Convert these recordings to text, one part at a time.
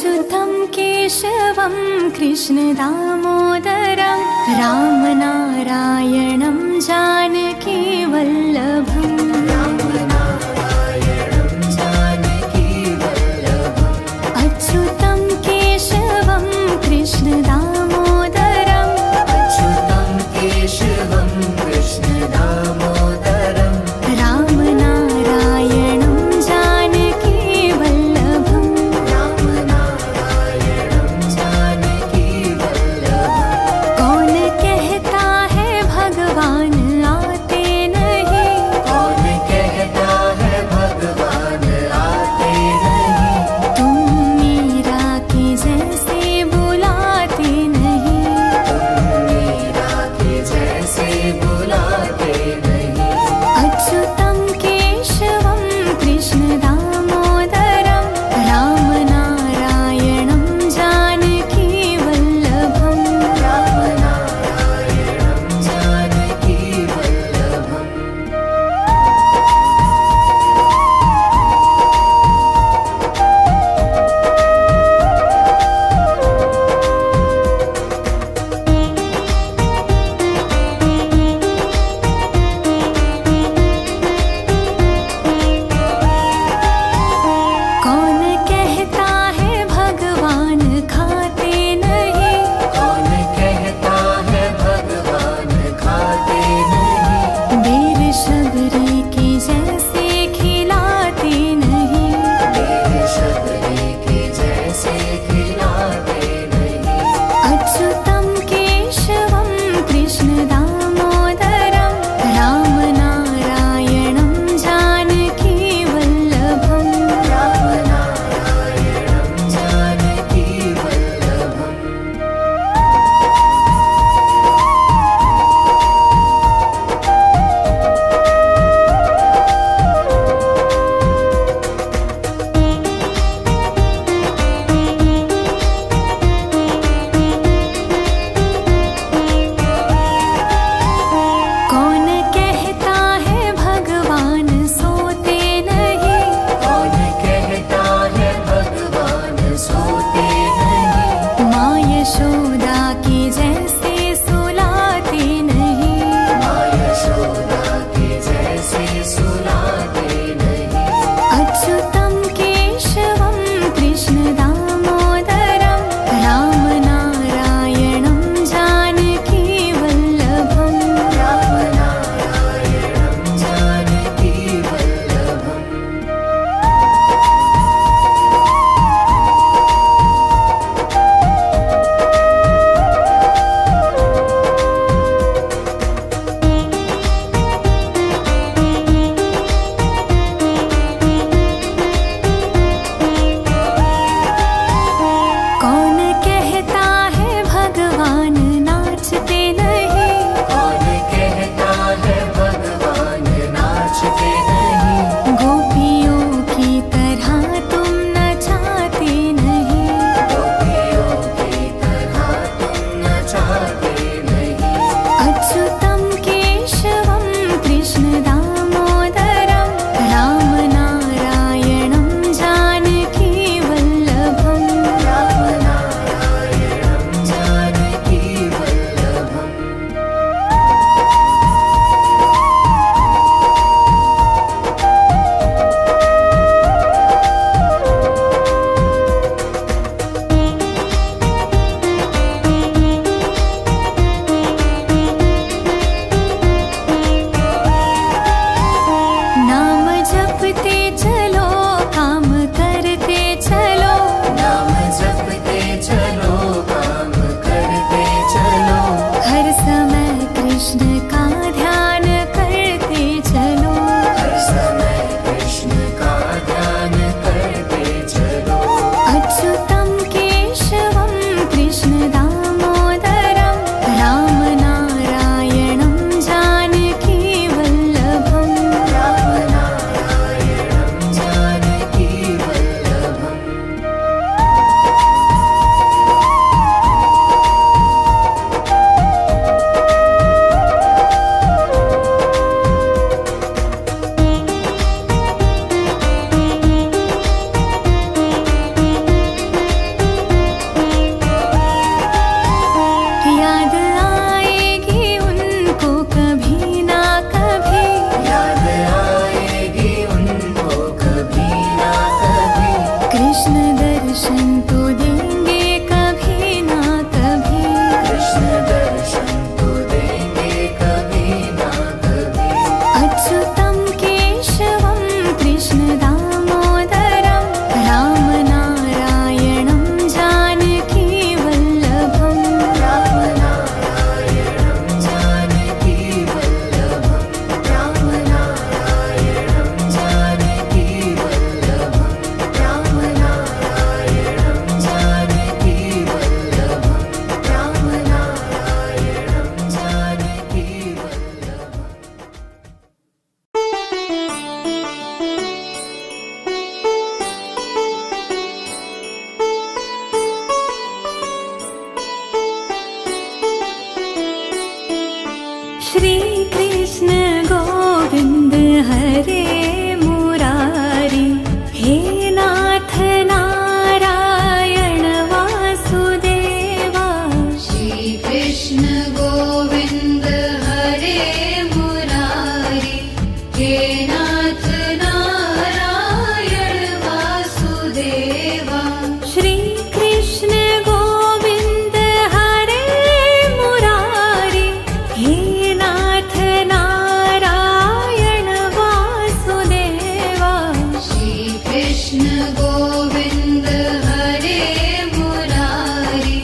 अच्युतं केशवं कृष्णदामोदरं रामनारायणं जानकीवल्लभम् अच्युतं केशवं कृष्णदामोदरं रामनारायणं जानकीवल्लभम् कौन कहता है भगवान आते नहीं, कौन कहता है भगवान आते नहीं, तुम मीरा के जैसे बुलाते नहीं, मीरा के जैसे बुलाते नहीं। अच्युतं केशवं कृष्णदामोदरं रामनारायणं जानकीवल्लभम् रामनारायणं जानकीवल्लभम् कौन कहता है भगवान खाते नहीं, कौन कहता है भगवान खाते नहीं, बेर शबरी के जैसे खिलाते नहीं, मेरे शबरी के जैसे खिलाते नहीं। अच्युतं केशवं कृष्णदामोदरं रामनारायणं जानकीवल्लभम् रामनारायणं जानकीवल्लभम् कौन कहता है भगवान सोते नहीं, कौन कहता है भगवान सोते नहीं, माँ यशोदा की जैसे सुलाते नहीं, माँ यशोदा के जैसे सुलाते नहीं। अच्युतं केशवं कृष्णदामोदरं रामनारायणं जानकीवल्लभम् रामनारायणं जानकीवल्लभम् श्री कृष्ण गोविंद हरे मुरारी, हे नाथ नारायण वासुदेवा। श्री कृष्ण गोविंद हरे मुरारी, हे नाथ नारायण वासुदेवा। श्री कृष्ण गोविंद हरे मुरारी, हे नाथ नारायण वासुदेवा। श्री कृष्ण गोविंद हरे मुरारी,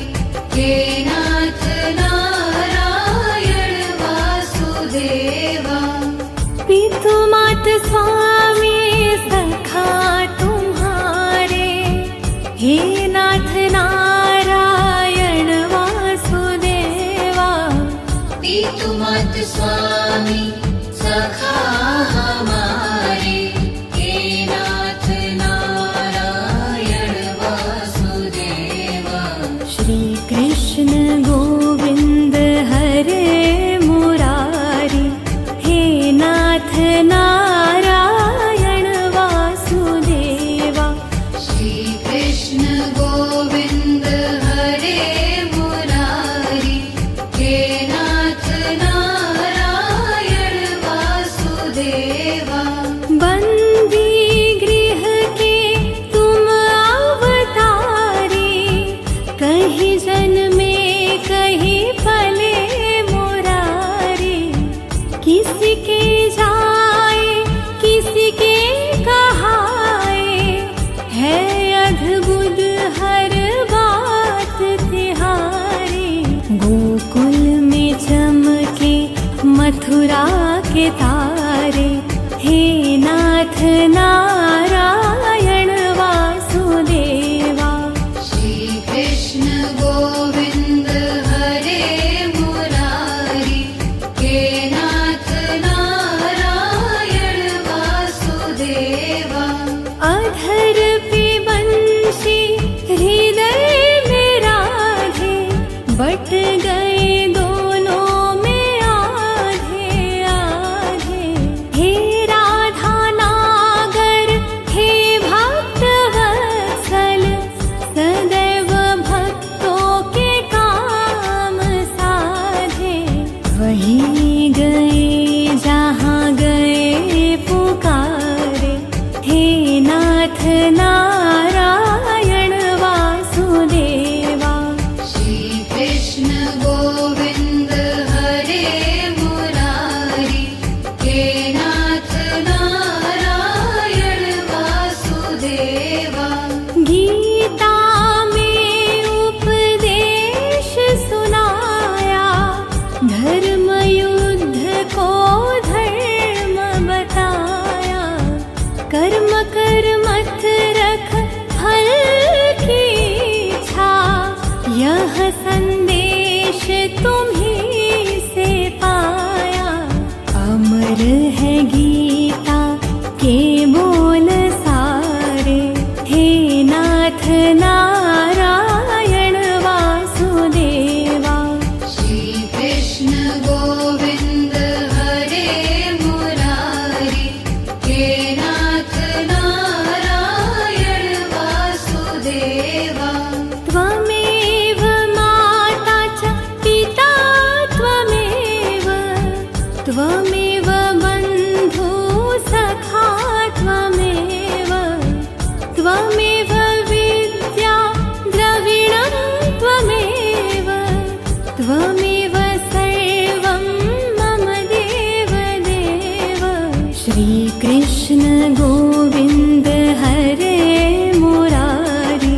हे नाथ नारायण वासुदेवा। पितु मात स्वामी सखा तुम्हारे, हे नाथ नारायण वासुदेवा। पितु मात स्वामी सखा हमारे, हे नाथ नारायण वासुदेवा। श्री कृष्ण गोविंद हरे मुरारी, हे नाथ नारायण वासुदेवा। श्री कृष्ण गोविंद हरे मुरारी, हे नाथ नारायण वासुदेवा। बंदी गृह के तुम अवतारी, कहीं जन्मे कहीं पले मुरारी। किसी के जाए किसी के कहाए, है अद्भुत हर बात तिहारी। गोकुल में चमके मथुरा के तारे, हे नाथ नारायण वासुदेवा। श्री कृष्ण गोविंद हरे मुरारी, हे नाथ नारायण वासुदेवा। अधर पे बंशी हृदय में राधे, बट गए दोनों में आधे आधे। हे राधा नागर, हे भक्त वत्सल, सदैव भक्तों के काम साधे। वही गए जहाँ गए पुकारे, हे नाथ नारायण वासुदेवा। श्री कृष्ण गोविंद हरे मुरारी, हे नाथ नारायण वासुदेवा। गीता में उपदेश सुनाया, धर्म युद्ध को धर्म बताया। कर्म कर मत रख फल की इच्छा, यह संदेश तुम्हीं से पाया। अमर है गीता के बोल सारे, हे नाथ नारायण वासुदेवा। श्री कृष्ण गोविंद हरे मुरारी, हे नाथ नारायण वासुदेवा। त्वमेव माता च पिता त्वमेव, त्वमेव बन्धु सखा त्वमेव, त्वमेव विद्या द्रविणं त्वमेव, त्वमेव सर्वं मम देव देव। श्री कृष्ण गोविंद हरे मुरारी,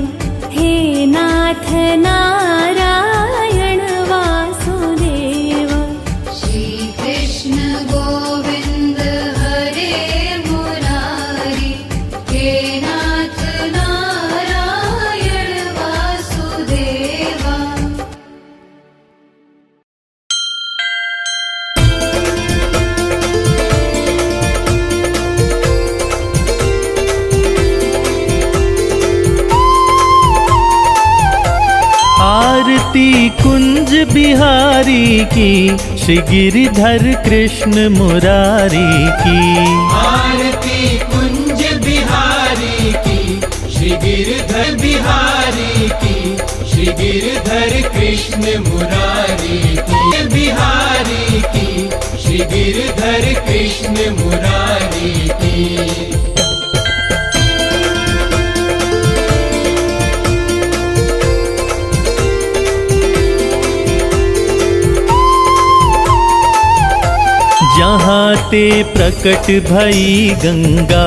हे नाथ नारायण वासुदेवा। श्री कृष्ण गोविंद हरे मुरारी, हे नाथ नारायण वासुदेवा। आरती कुंज बिहारी की श्री गिरिधर कृष्ण मुरारी की। आरती कुंज बिहारी की, श्री गिरधर बिहारी की, श्री गिरधर कृष्ण मुरारी की। बिहारी की, श्री गिरधर कृष्ण मुरारी की। जहाँ ते प्रकट भई गंगा,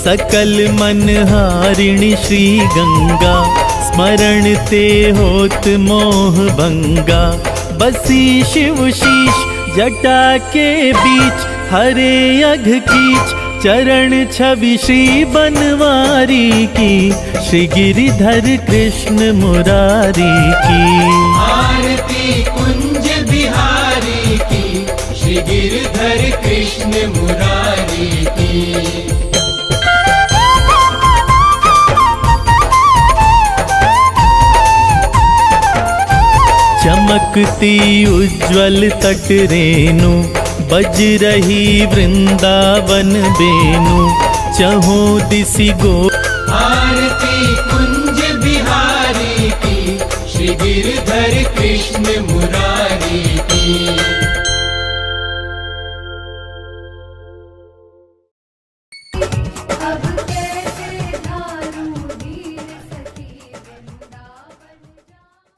सकल मन हारिणी श्री गंगा। स्मरण ते होत मोह भंगा, बसी शिव शीश जटा के बीच। हरे अघ कीच चरण छवि श्री बनवारी की, श्री गिरिधर कृष्ण मुरारी की। आरती कुंज बिहारी की, श्री गिरधर कृष्ण मुरारी की। चमकती उज्ज्वल तट रेणु, बज रही वृंदावन बेनु। चहों दिसि गो आरती कुंज बिहारी की, श्री गिरधर कृष्ण मुरारी की। अब कैसे धारूं धीर सखी वृंदावन जाऊं।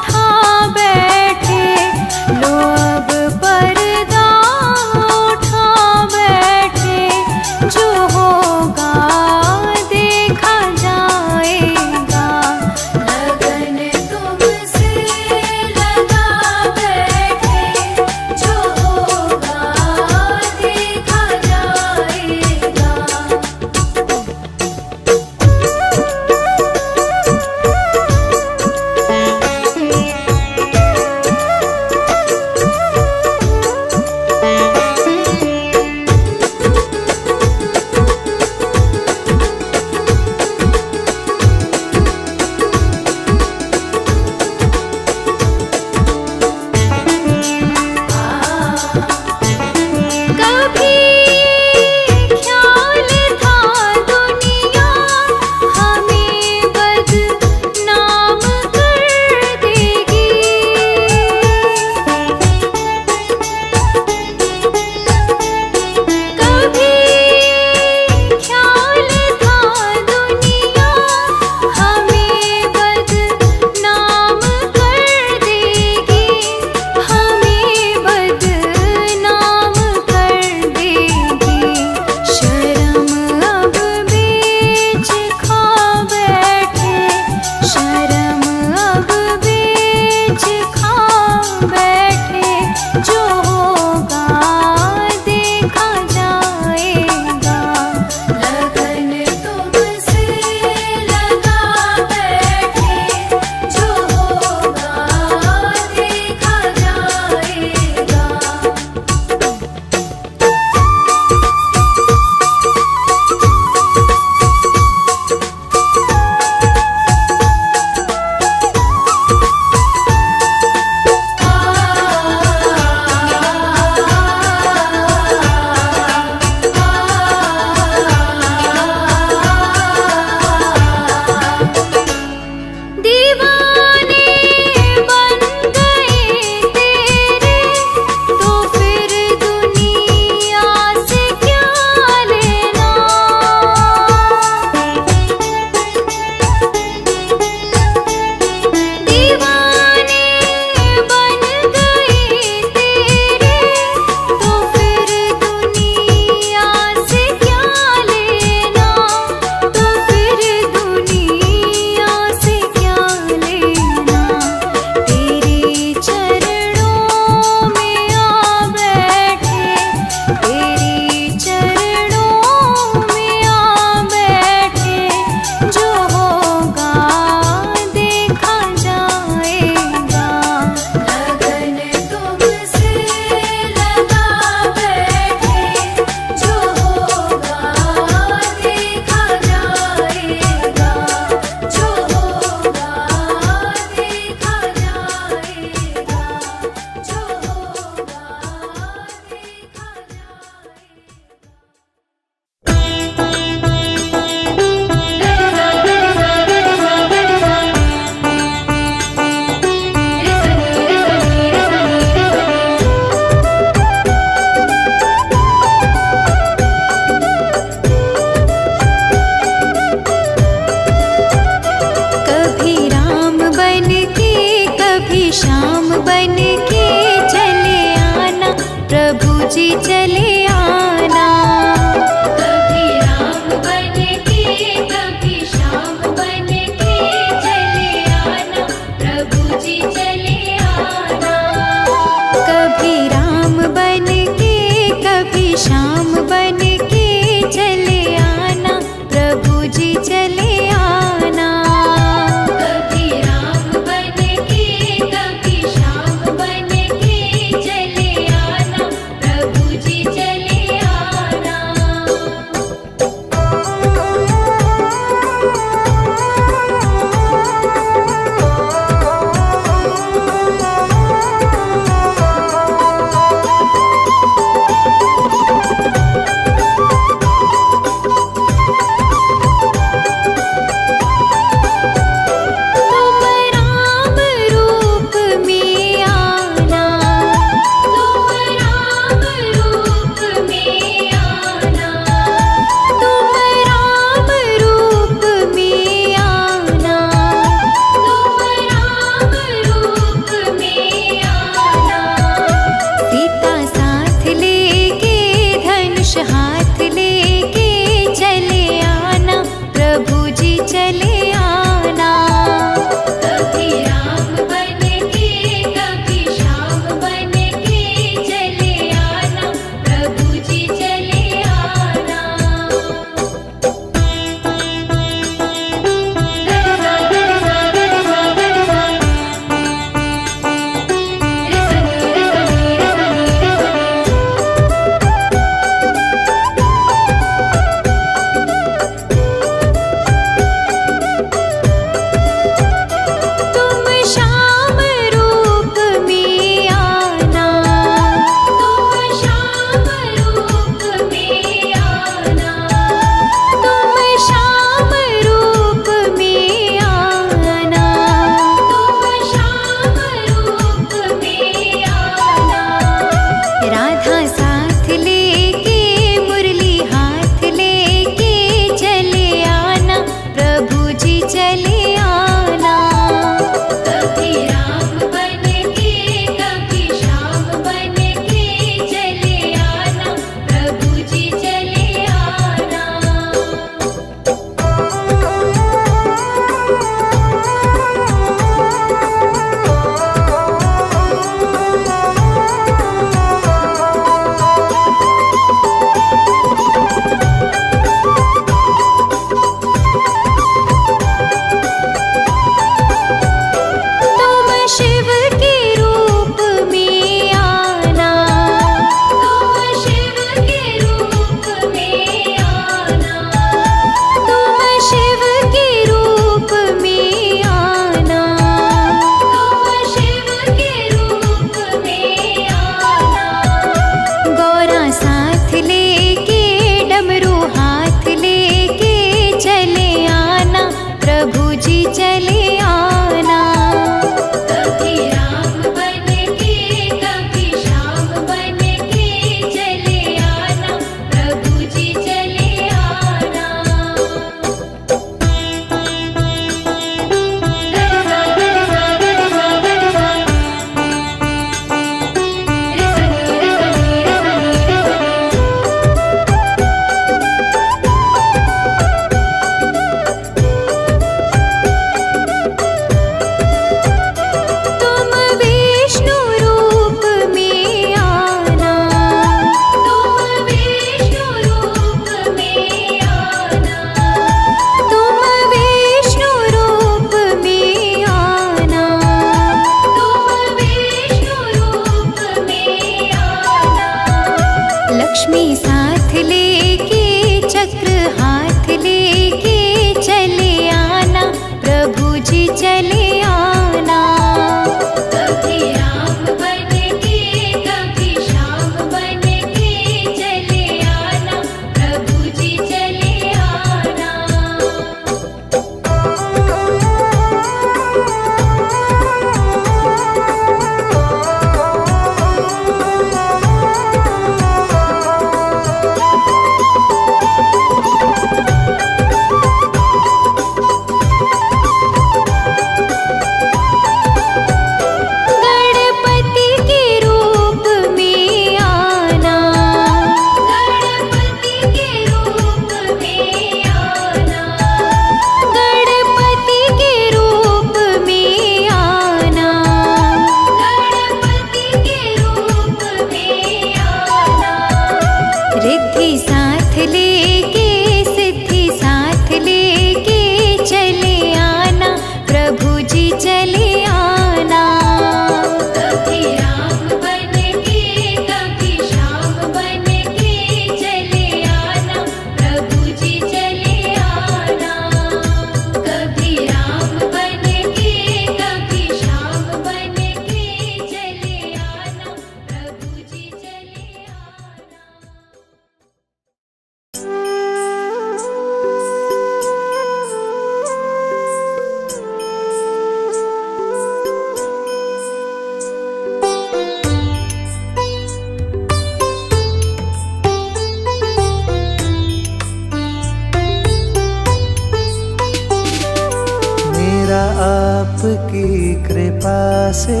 आपकी कृपा से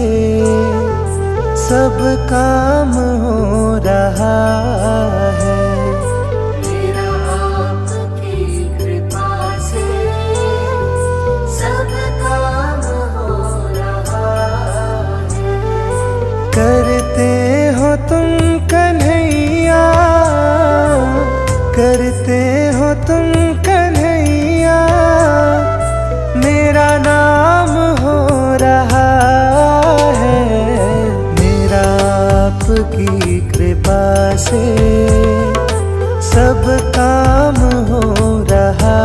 सब काम हो रहा है। मेरा आपकी कृपा से सब काम हो रहा है। करते हो तुम कन्हैया, करते हो तुम कन्हैया, मेरा नाम हो रहा है। मेरा आपकी कृपा से सब काम हो रहा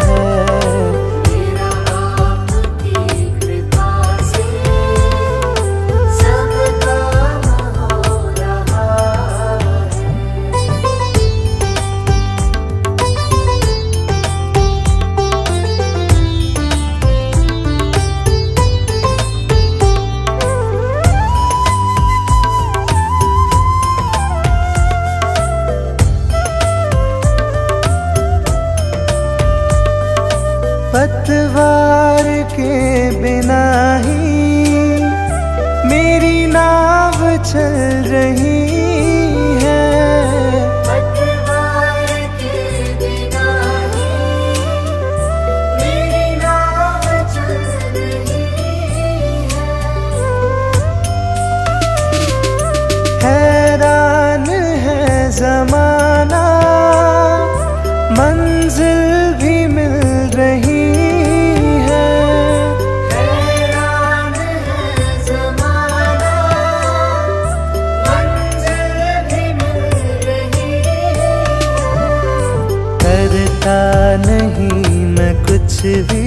है। मेरा आपकी कृपा से सब काम हो रहा है। पतवार के बिना ही मेरी नाव चल रही है। पतवार के बिना ही मेरी नाव चल रही है। हैरान है जमाना, मंजिल भी मिल रही है। हैरान है ज़माना, मंजिल भी मिल रही है। करता नहीं मैं कुछ भी,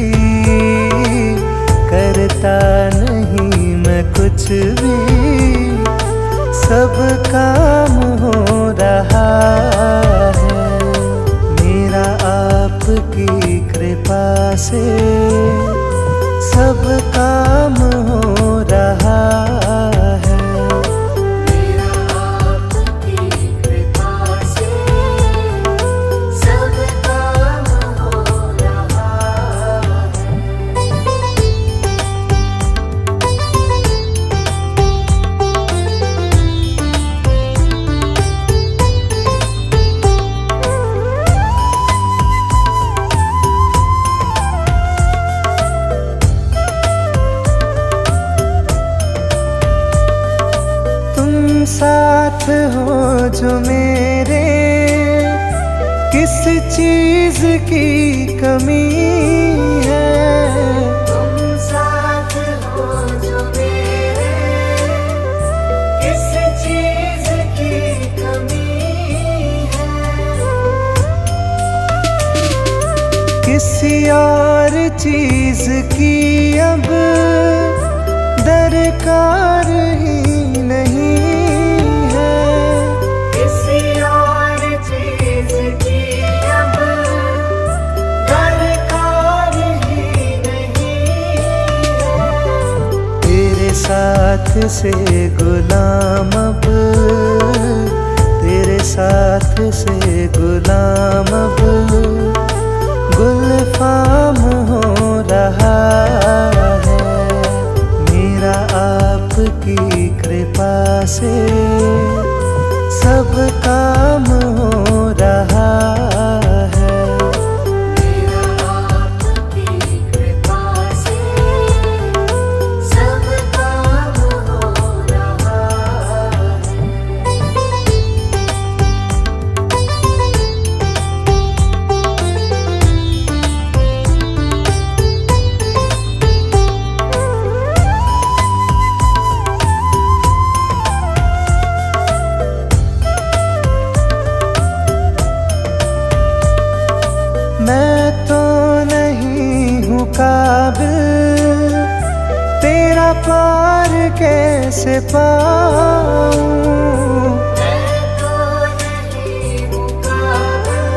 करता नहीं मैं कुछ भी, सब काम हो रहा है। मेरा आपकी कृपा से सब काम हो रहा है। मेरा आपकी कृपा से सब काम हो रहा है। तुम साथ हो जो मेरे, किस चीज की कमी है। तुम साथ हो जो मेरे, किस चीज़ की कमी है। किसी और चीज की अब दरकार ही नहीं है। किसी और चीज़ की अब दरकार ही नहीं है। तेरे साथ से गुलाम अब, तेरे साथ से गुलाम अब गुलफाम हो रहा है। मेरा आपकी कृपा से सब काम हो रहा है। मेरा आपकी कृपा से सब काम हो रहा है। मैं तो नहीं हूँ काबिल, तेरा पार कैसे पाऊँ। मैं तो नहीं हूँ काबिल,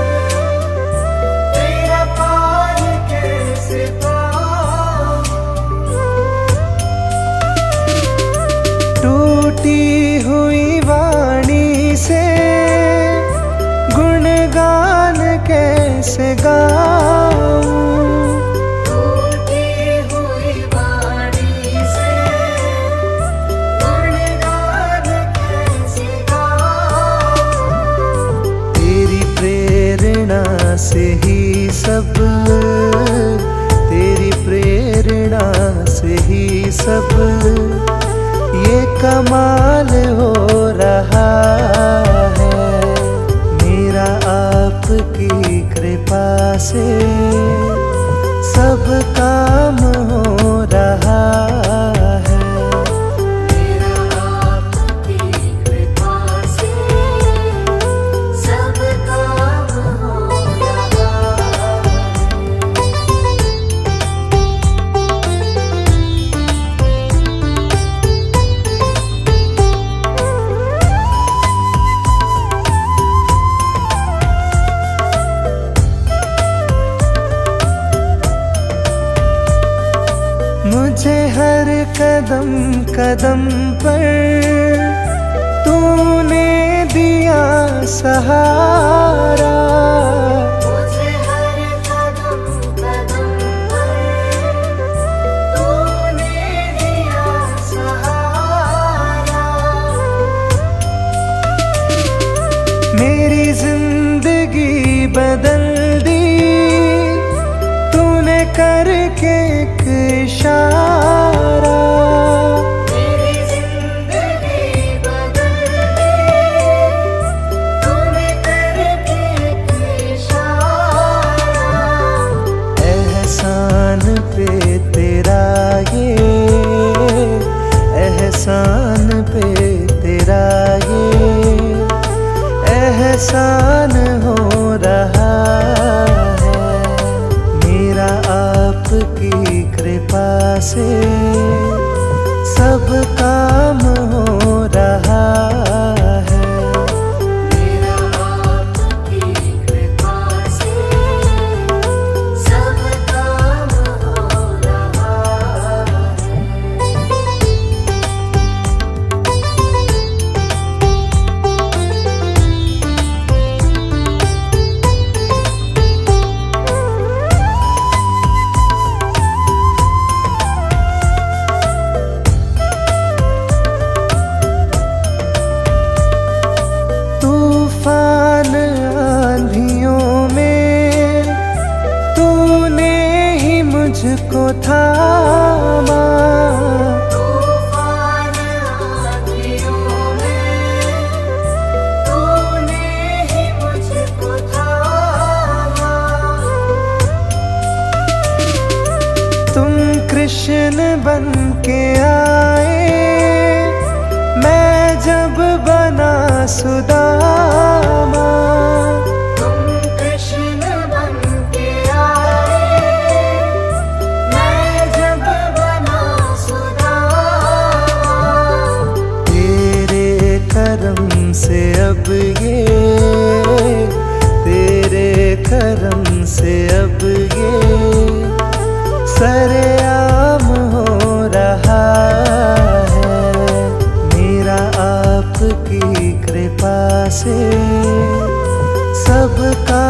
तेरा पार कैसे पाऊँ। टूटी हुई वाणी से गुणगान कैसे गाऊँ। टूटी हुई से ही सब ये कमाल हो रहा है। मेरा आपकी कृपा से सब काम हो रहा है। मेरा आपकी कृपा से सब काम हो रहा है। मुझे हर कदम कदम पर तूने दिया सहारा। मुझे हर कदम कदम पर तूने दिया सहारा। मेरी जिंदगी बदल दी तूने करके एक इशारा। मेरी जिंदगी बदल दी तूने करके एक इशारा। एहसान पे तेरा ये, एहसान पे तेरा ये एहसान हो रहा है। मेरा आपकी कृपा से सब काम हो रहा है। मेरा आपकी कृपा से सब काम हो रहा है। तूफान आंधियों में तूने ही मुझको थामा। तूफान आंधियों में तूने ही मुझको थामा। तुम कृष्ण बन के आए मैं जब बना सुदामा। तुम कृष्ण बन के आए मैं जब बना सुदामा। तेरे करम से अब ये, तेरे करम से अब ये सरेआम हो रहा है। मेरा आपकी कृपा से सब का